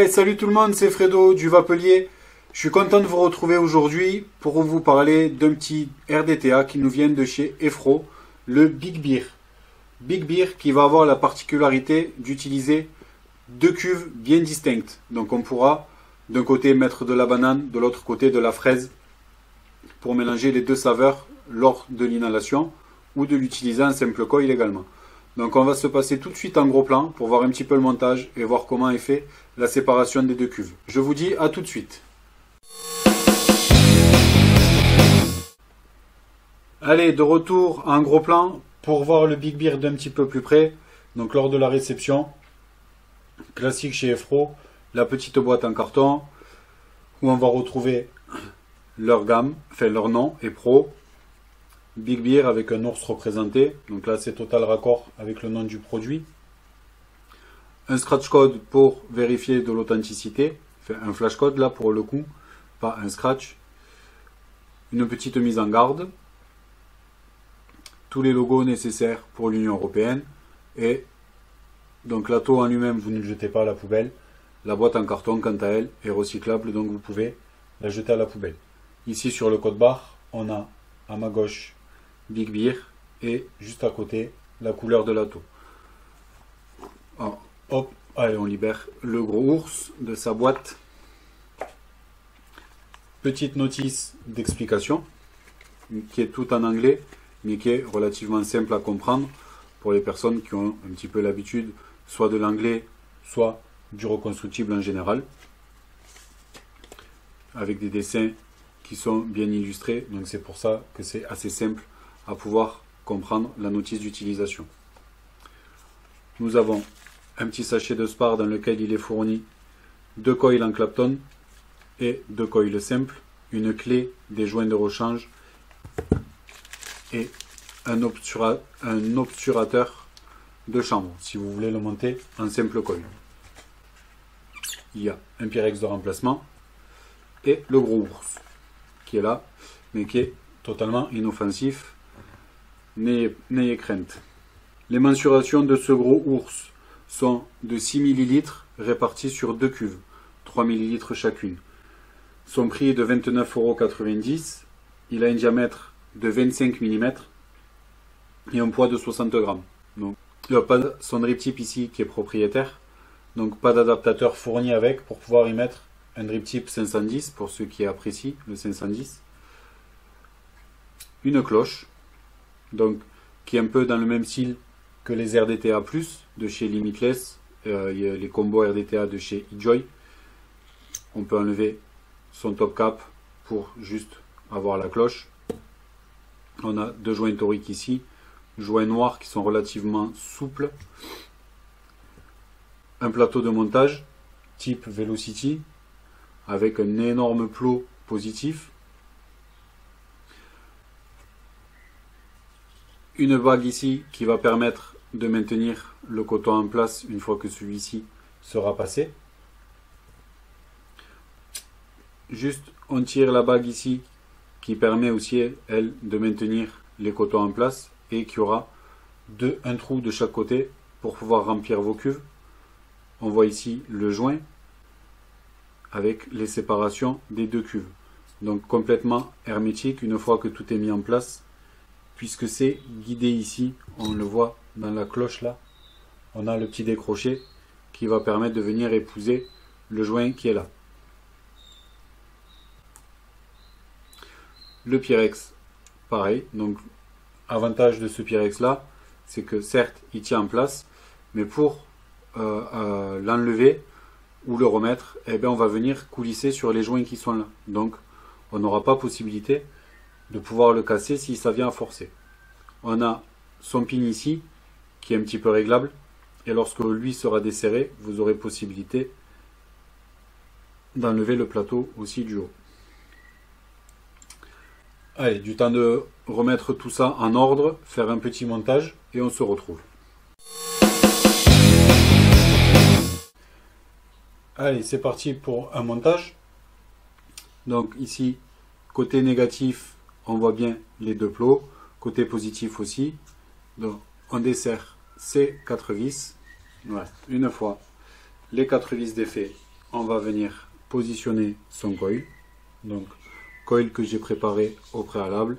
Allez, salut tout le monde, c'est Fredo du Vapelier. Je suis content de vous retrouver aujourd'hui pour vous parler d'un petit RDTA qui nous vient de chez Efro, le Big Beer. Big Beer qui va avoir la particularité d'utiliser deux cuves bien distinctes. Donc on pourra d'un côté mettre de la banane, de l'autre côté de la fraise pour mélanger les deux saveurs lors de l'inhalation ou de l'utiliser en simple coil également. Donc on va se passer tout de suite en gros plan pour voir un petit peu le montage et voir comment est fait la séparation des deux cuves. Je vous dis à tout de suite. Allez, de retour en gros plan pour voir le Big Beer d'un petit peu plus près. Donc lors de la réception, classique chez Efro, la petite boîte en carton où on va retrouver leur gamme, enfin leur nom et pro. Big Beer avec un ours représenté, donc là c'est total raccord avec le nom du produit. Un scratch code pour vérifier de l'authenticité, enfin un flash code là pour le coup, pas un scratch. Une petite mise en garde. Tous les logos nécessaires pour l'Union Européenne. Et donc l'atto en lui-même, vous ne le jetez pas à la poubelle. La boîte en carton, quant à elle, est recyclable, donc vous pouvez la jeter à la poubelle. Ici sur le code barre, on a à ma gauche Big Beer et juste à côté la couleur de l'atto. Hop, allez, on libère le gros ours de sa boîte. Petite notice d'explication qui est tout en anglais mais qui est relativement simple à comprendre pour les personnes qui ont un petit peu l'habitude soit de l'anglais soit du reconstructible en général, avec des dessins qui sont bien illustrés, donc c'est pour ça que c'est assez simple à pouvoir comprendre la notice d'utilisation. Nous avons un petit sachet de spar dans lequel il est fourni deux coils en Clapton et deux coils simples, une clé, des joints de rechange et un obturateur de chambre si vous voulez le monter en simple coil. Il y a un Pyrex de remplacement et le gros ours qui est là mais qui est totalement inoffensif. N'ayez crainte. Les mensurations de ce gros ours sont de 6 ml répartis sur deux cuves, 3 ml chacune. Son prix est de 29,90 €. Il a un diamètre de 25 mm et un poids de 60 grammes. Donc, il n'y a pas son drip tip ici qui est propriétaire. Donc pas d'adaptateur fourni avec pour pouvoir y mettre un drip tip 510 pour ceux qui apprécient le 510. Une cloche, donc qui est un peu dans le même style que les RDTA+ de chez Limitless, les combos RDTA de chez eJoy. On peut enlever son top cap pour juste avoir la cloche. On a deux joints toriques ici, joints noirs qui sont relativement souples. Un plateau de montage type Velocity avec un énorme plot positif. Une bague ici qui va permettre de maintenir le coton en place une fois que celui-ci sera passé. Juste on tire la bague ici qui permet aussi elle de maintenir les cotons en place et qui aura un trou de chaque côté pour pouvoir remplir vos cuves. On voit ici le joint avec les séparations des deux cuves. Donc complètement hermétique une fois que tout est mis en place, puisque c'est guidé ici, on le voit dans la cloche là, on a le petit décroché qui va permettre de venir épouser le joint qui est là. Le Pyrex, pareil, donc avantage de ce Pyrex là, c'est que certes il tient en place, mais pour l'enlever ou le remettre, eh bien, on va venir coulisser sur les joints qui sont là. Donc on n'aura pas possibilité de pouvoir le casser si ça vient à forcer. On a son pin ici qui est un petit peu réglable et lorsque lui sera desserré, vous aurez possibilité d'enlever le plateau aussi du haut. Allez, du temps de remettre tout ça en ordre, faire un petit montage et on se retrouve. Allez, c'est parti pour un montage. Donc ici, côté négatif, on voit bien les deux plots. Côté positif aussi. Donc on desserre ces 4 vis. Voilà. Une fois les 4 vis défaits, on va venir positionner son coil. Donc, coil que j'ai préparé au préalable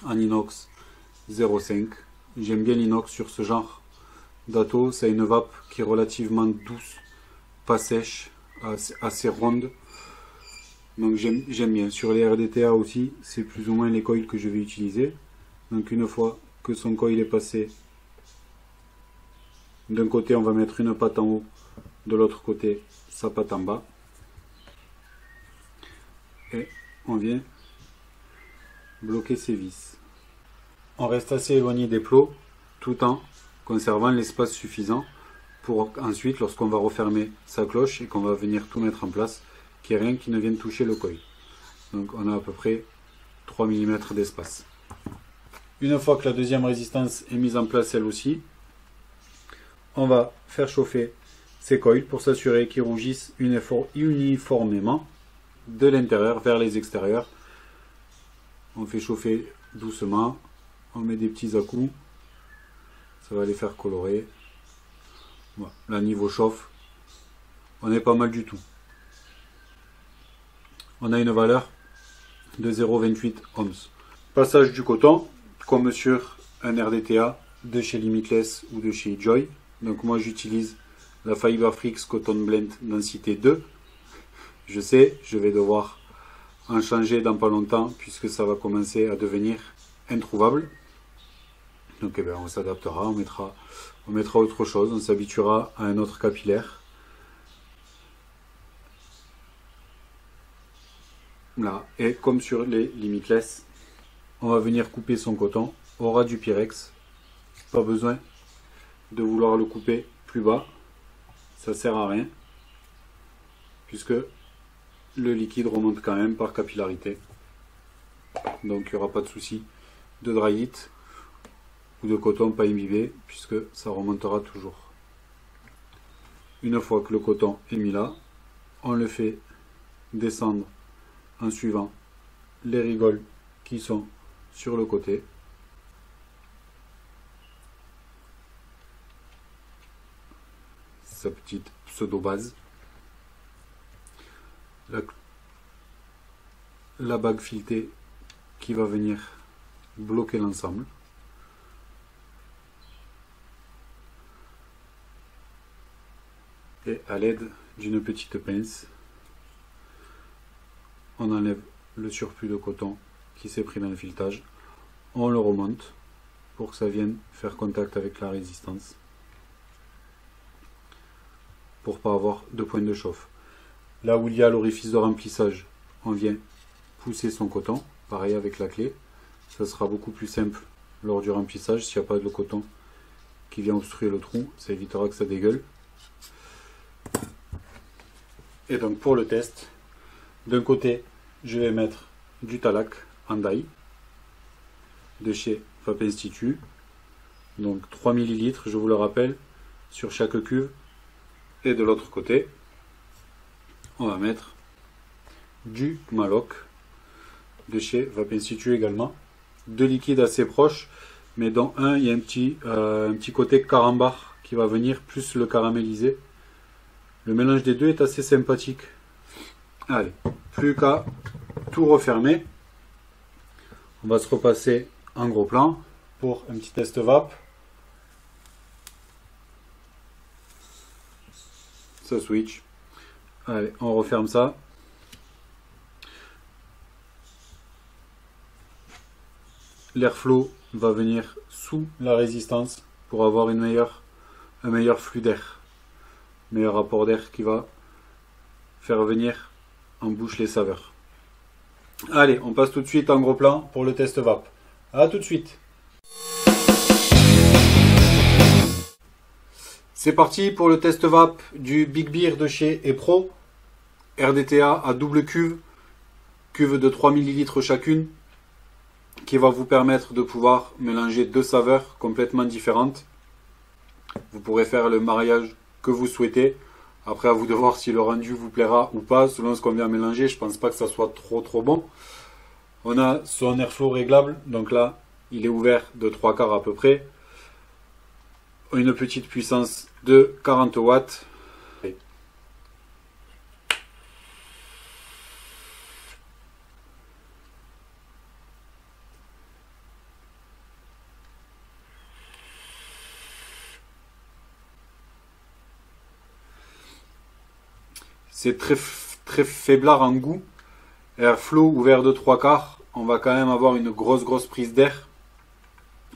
en inox 0,5. J'aime bien l'inox sur ce genre d'atto. Ça a une vape qui est relativement douce, pas sèche, assez ronde. Donc j'aime bien. Sur les RDTA aussi, c'est plus ou moins les coils que je vais utiliser. Donc une fois que son coil est passé, d'un côté on va mettre une patte en haut, de l'autre côté sa patte en bas. Et on vient bloquer ses vis. On reste assez éloigné des plots tout en conservant l'espace suffisant pour ensuite, lorsqu'on va refermer sa cloche et qu'on va venir tout mettre en place, qu'il n'y ait rien qui ne vienne toucher le coil. Donc on a à peu près 3 mm d'espace. Une fois que la deuxième résistance est mise en place elle aussi, on va faire chauffer ces coils pour s'assurer qu'ils rougissent uniformément de l'intérieur vers les extérieurs. On fait chauffer doucement, on met des petits à-coups, ça va les faire colorer. Voilà. Là, niveau chauffe, on est pas mal du tout. On a une valeur de 0,28 ohms. Passage du coton, comme sur un RDTA de chez Limitless ou de chez Joy. Donc moi j'utilise la Fiberfrix Cotton Blend densité 2. Je sais, je vais devoir en changer dans pas longtemps puisque ça va commencer à devenir introuvable. Donc eh bien, on s'adaptera, on mettra autre chose, on s'habituera à un autre capillaire. Là, et comme sur les Limitless, on va venir couper son coton au ras du Pyrex. Pas besoin de vouloir le couper plus bas, ça sert à rien, puisque le liquide remonte quand même par capillarité. Donc il n'y aura pas de souci de dry it ou de coton pas imbibé, puisque ça remontera toujours. Une fois que le coton est mis là, on le fait descendre en suivant les rigoles qui sont sur le côté. Sa petite pseudo base. La bague filetée qui va venir bloquer l'ensemble. Et à l'aide d'une petite pince, on enlève le surplus de coton qui s'est pris dans le filetage. On le remonte pour que ça vienne faire contact avec la résistance, pour pas avoir de point de chauffe. Là où il y a l'orifice de remplissage, on vient pousser son coton, pareil avec la clé. Ça sera beaucoup plus simple lors du remplissage. S'il n'y a pas de coton qui vient obstruer le trou, ça évitera que ça dégueule. Et donc pour le test, d'un côté je vais mettre du Talac en die de chez Vape Institut, donc 3 ml, je vous le rappelle, sur chaque cuve. Et de l'autre côté, on va mettre du Maloc de chez Vape Institut également. Deux liquides assez proches, mais dans un, il y a un petit côté carambar qui va venir, plus le caraméliser. Le mélange des deux est assez sympathique. Allez, plus qu'à tout refermer. On va se repasser en gros plan pour un petit test vape. Ça switch. Allez, on referme ça. L'airflow va venir sous la résistance pour avoir un meilleur flux d'air, meilleur rapport d'air qui va faire venir en bouche les saveurs. Allez, on passe tout de suite en gros plan pour le test vape. A tout de suite. C'est parti pour le test vape du Big Beer de chez Epro. RDTA à double cuve de 3 ml chacune, qui va vous permettre de pouvoir mélanger deux saveurs complètement différentes. Vous pourrez faire le mariage que vous souhaitez. Après, à vous de voir si le rendu vous plaira ou pas, selon ce qu'on vient mélanger. Je pense pas que ça soit trop bon. On a son airflow réglable, donc là, il est ouvert de 3/4 à peu près. Une petite puissance de 40 watts. c'est très faiblard en goût. Airflow ouvert de 3/4, on va quand même avoir une grosse prise d'air.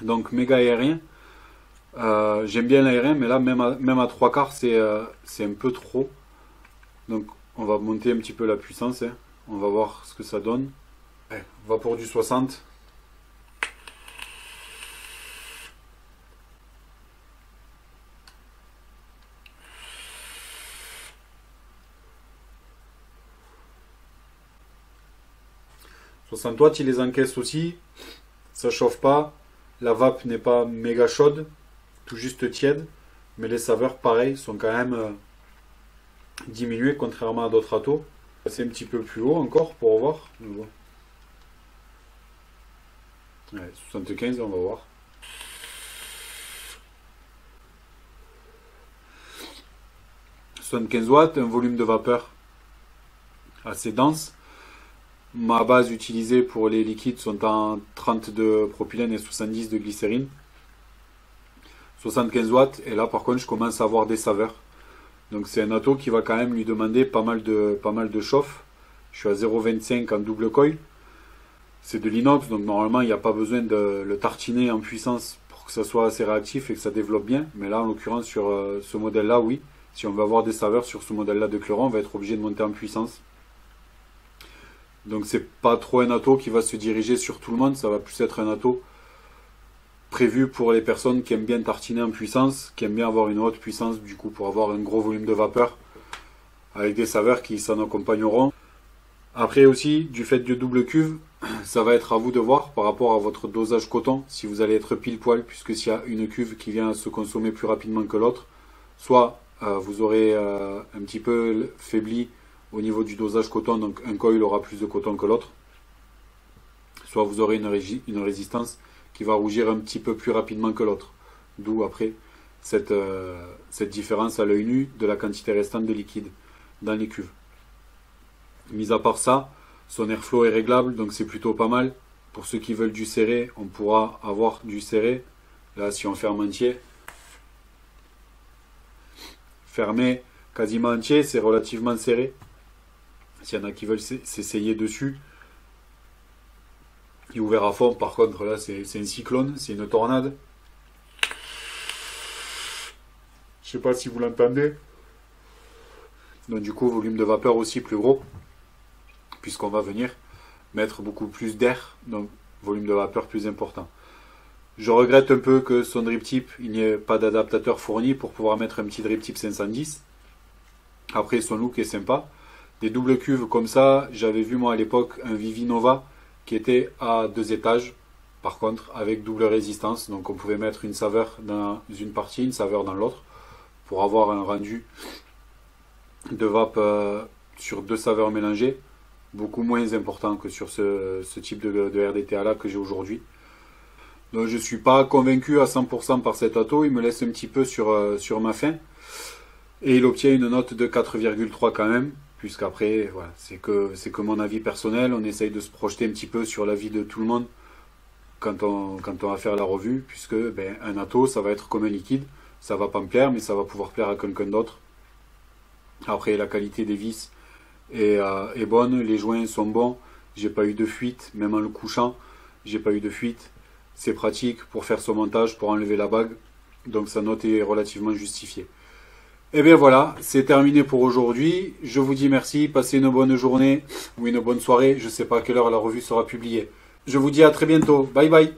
Donc méga aérien. J'aime bien l'aérien, mais là même à 3/4 c'est un peu trop. Donc on va monter un petit peu la puissance, hein. On va voir ce que ça donne. Ouais, on va pour du 60. « 60 watts, il les encaisse aussi. Ça chauffe pas. La vape n'est pas méga chaude, tout juste tiède. Mais les saveurs, pareil, sont quand même diminuées, contrairement à d'autres atos. C'est un petit peu plus haut encore pour voir. Ouais, 75, on va voir. « 75 watts, un volume de vapeur assez dense. Ma base utilisée pour les liquides sont en 30 de propylène et 70 de glycérine. 75 watts, et là par contre je commence à avoir des saveurs. Donc c'est un ato qui va quand même lui demander pas mal de chauffe. Je suis à 0,25 en double coil. C'est de l'inox, donc normalement il n'y a pas besoin de le tartiner en puissance pour que ça soit assez réactif et que ça développe bien. Mais là en l'occurrence sur ce modèle-là, oui. Si on veut avoir des saveurs sur ce modèle-là de Clairon, on va être obligé de monter en puissance. Donc c'est pas trop un ato qui va se diriger sur tout le monde, ça va plus être un ato prévu pour les personnes qui aiment bien tartiner en puissance, qui aiment bien avoir une haute puissance, du coup pour avoir un gros volume de vapeur, avec des saveurs qui s'en accompagneront. Après aussi, du fait du double cuve, ça va être à vous de voir par rapport à votre dosage coton, si vous allez être pile poil, puisque s'il y a une cuve qui vient se consommer plus rapidement que l'autre, soit vous aurez un petit peu faibli au niveau du dosage coton, donc un coil aura plus de coton que l'autre, soit vous aurez une résistance qui va rougir un petit peu plus rapidement que l'autre. D'où après cette différence à l'œil nu de la quantité restante de liquide dans les cuves. Mis à part ça, son airflow est réglable, donc c'est plutôt pas mal. Pour ceux qui veulent du serré, on pourra avoir du serré. Là, si on ferme entier, fermé quasiment entier, c'est relativement serré. S'il y en a qui veulent s'essayer dessus. Et ouvert à fond, par contre, là, c'est un cyclone, c'est une tornade. Je sais pas si vous l'entendez. Donc du coup, volume de vapeur aussi plus gros, puisqu'on va venir mettre beaucoup plus d'air, donc volume de vapeur plus important. Je regrette un peu que son drip tip, il n'y ait pas d'adaptateur fourni pour pouvoir mettre un petit drip tip 510. Après, son look est sympa. Des doubles cuves comme ça, j'avais vu moi à l'époque un Vivi Nova qui était à 2 étages, par contre avec double résistance, donc on pouvait mettre une saveur dans une partie, une saveur dans l'autre, pour avoir un rendu de vape sur 2 saveurs mélangées, beaucoup moins important que sur ce type de RDTA là que j'ai aujourd'hui. Donc je ne suis pas convaincu à 100% par cet ato, il me laisse un petit peu sur ma faim, et il obtient une note de 4,3 quand même. Puisqu'après, voilà, c'est que mon avis personnel, on essaye de se projeter un petit peu sur l'avis de tout le monde quand on va faire la revue, puisque un ato, ça va être comme un liquide, ça va pas me plaire, mais ça va pouvoir plaire à quelqu'un d'autre. Après, la qualité des vis est bonne, les joints sont bons, j'ai pas eu de fuite, même en le couchant, j'ai pas eu de fuite. C'est pratique pour faire son montage, pour enlever la bague, donc sa note est relativement justifiée. Et bien voilà, c'est terminé pour aujourd'hui. Je vous dis merci, passez une bonne journée ou une bonne soirée. Je ne sais pas à quelle heure la revue sera publiée. Je vous dis à très bientôt. Bye bye.